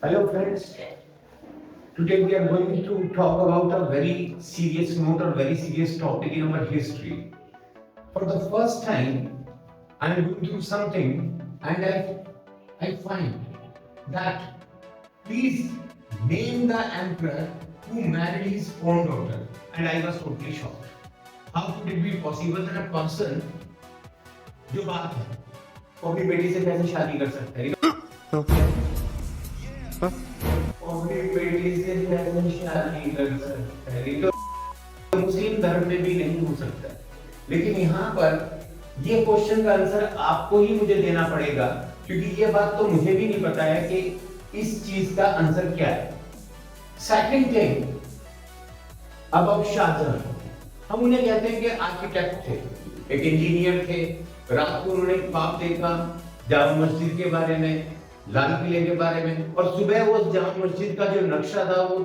Hello friends, today we are going to talk about a very serious note or very serious topic in our history. For the first time, I am going through something and I find that please name the emperor who married his own daughter. And I was totally shocked. How could it be possible that a person जो बात है वो अपनी बेटी से कैसे शादी कर सकता है? अपनी बेटी से कैसे शादी कर सकता है? ये तो मुस्लिम धर्म में भी नहीं हो सकता। लेकिन यहाँ पर ये क्वेश्चन का आंसर आपको ही मुझे देना पड़ेगा, क्योंकि ये बात तो मुझे भी नहीं पता है कि इस चीज का आंसर क्या है। सेकंड थिंग अबाउट शाहजहां, हम उन्हें कहते हैं कि आर्किटेक्ट थे, एक इंजीनियर थे। रात को उन्होंने ख्वाब देखा जामा मस्जिद के बारे में, लाल किले के बारे में, और सुबह वो जामा मस्जिद का जो नक्शा था वो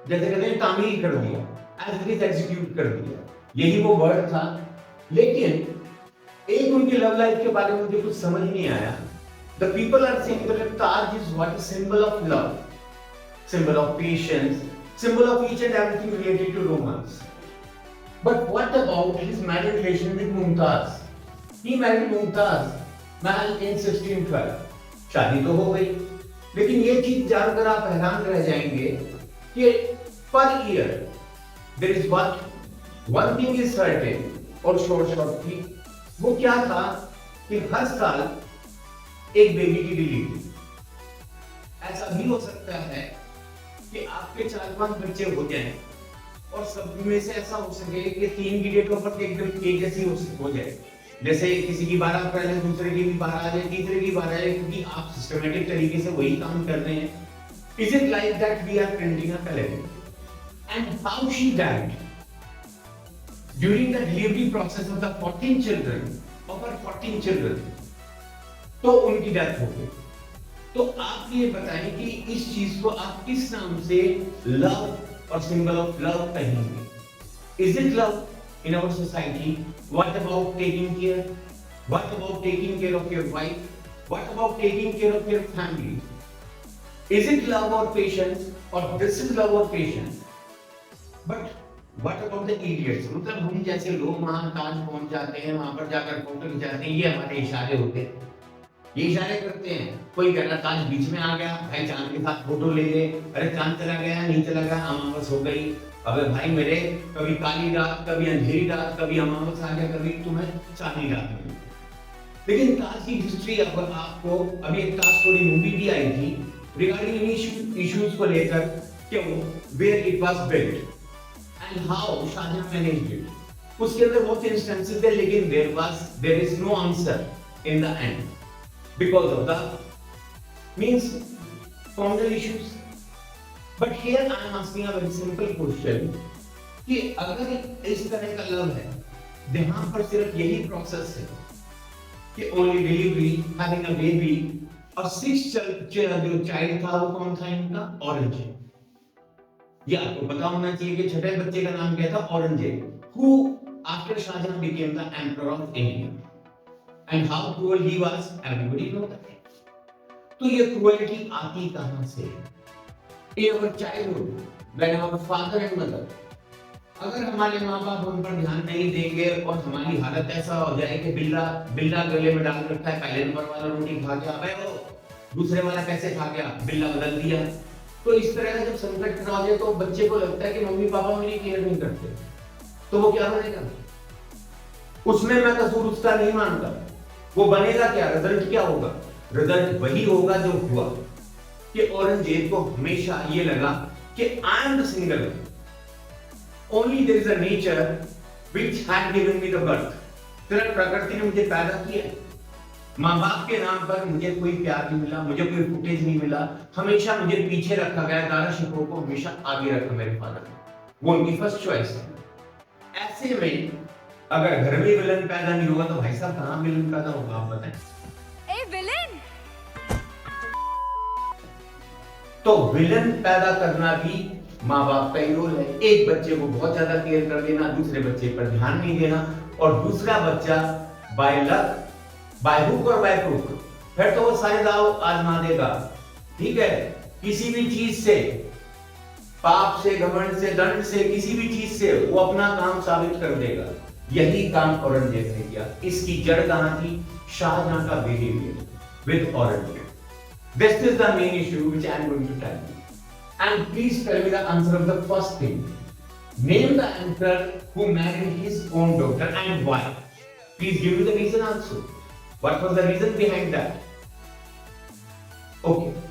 जैसे कहते हैं तामीर कर दिया, एज इट इज एग्जीक्यूट कर दिया। यही वो वर्ड था। लेकिन एक उनकी लव लाइफ के बारे में मुझे कुछ समझ नहीं आया। The people are saying that Taj is what, symbol of love, symbol of patience, symbol of each and everything related to romance. But what about his marriage relation with Mumtaz? He married Mumtaz Mahal in 1612. शादी तो हो गई, लेकिन ये चीज जानकर आप हैरान रह जाएंगे कि per year there is one thing is certain और short थी। वो क्या था कि हर साल एक बेबी की डिलीवरी। ऐसा भी हो सकता है कि आपके 4-5 बच्चे हो जाएं और सब में से ऐसा हो सके कि 3 की डेट ऑफ बर्थ एकदम एक जैसी हो जाए। जैसे किसी की 12 अप्रैल है, दूसरे की भी 12 आ जाए, तीसरे की 12 आ जाए, क्योंकि आप सिस्टमेटिक तरीके से वही काम कर रहे हैं। Is it like that we are printing a calendar? And how she died during the delivery process of the 14 children, of her 14 children, तो उनकी डेथ हो गई। तो आप ये बताएं कि इस चीज को आप किस नाम से लव और सिंबल ऑफ लव कहेंगे? Is it love in our society? What about taking care? What about taking care of your wife? What about taking care of your family? Is it love और patience? और this is love और patience. But what about the idiots? मतलब हम जैसे लोग वहां ताज पहुंच जाते हैं, वहां पर जाकर फोटो खिंचाते हैं, ये हमारे इशारे होते हैं, ये इशारे करते हैं। कोई कह रहा चांद बीच में आ गया, भाई चांद के साथ फोटो ले ले। अरे चांद चला गया, नहीं चला गया, अमावस हो गई। अबे भाई मेरे, कभी काली रात, कभी अंधेरी रात, कभी अमावस आ गया, कभी तुम्हें चांदनी रात मिली। लेकिन ताज की हिस्ट्री अगर आपको, अभी एक ताज स्टोरी मूवी भी आई थी रिगार्डिंग इश्यूज को लेकर, क्यों, where it was built and how Shah Jahan managed it. उसके अंदर बहुत इंस्टेंसेस थे, लेकिन there is no answer in the end because of the means formal issues. But here I am asking a very simple question कि अगर इस तरह का लव है जहां पर सिर्फ यही प्रोसेस है कि only delivery, having a baby, और 6 जो चाइल्ड था वो कौन था इनका? औरंगजेब। ये आपको पता होना चाहिए कि छठे बच्चे का नाम क्या था? Aurangzeb, who after Shahjahan became the emperor of India. And how cruel he was, everybody know that. तो ये cruelty आती कहां से? In our childhood, when our father and mother, अगर हमारे माँ बाप उन पर ध्यान नहीं देंगे और हमारी हालत ऐसा हो जाए कि बिल्ला गले में डाल रखा है, पहले नंबर वाला रोटी खा गया, अबे वो दूसरे वाला कैसे खा गया, बिल्ला बदल दिया। तो इस तरह का जब संकट खड़ा हो जाए तो बच्चे को लगता है कि मम्मी पापा मेरी केयर नहीं करते, तो वो क्या बनेगा? उसमें मैं कसूर उसका नहीं मानता। वो बनेगा क्या? रिजल्ट क्या होगा? रिजल्ट वही होगा जो हुआ कि औरंगजेब को हमेशा ये लगा कि I am the single, only there is a nature which had given me the birth. सिर्फ प्रकृति ने मुझे पैदा किया, माँ बाप के नाम पर मुझे कोई प्यार नहीं मिला, मुझे कोई फुटेज नहीं मिला, हमेशा मुझे पीछे रखा गया, दारा शिकोह को हमेशा आगे रखा मेरे फादर ने, वो उनकी फर्स्ट चॉइस है। ऐसे में अगर घर में विलन पैदा नहीं होगा तो भाई साहब कहां विलन पैदा होगा? आप बताएं। ए विलन! तो विलन पैदा करना भी माँ बाप का ही रोल है। एक बच्चे को बहुत ज्यादा केयर कर देना, दूसरे बच्चे पर ध्यान नहीं देना, और दूसरा बच्चा बाय लक, बाय हुक और बाय क्रूक, फिर तो वो सारे दाव आजमा देगा। ठीक है किसी भी चीज से, पाप से, घमंड से, दंड से, किसी भी चीज से वो अपना काम साबित कर देगा। यही काम औरंगजेब ने किया। इसकी जड़ कहां थी? शाहजहां का behaviour with Aurangzeb. This is the main issue which I am going to tell you. And please tell me the answer of the first thing. Name the emperor who married his own daughter and why. Please give me the reason also. What was the reason behind that? Okay.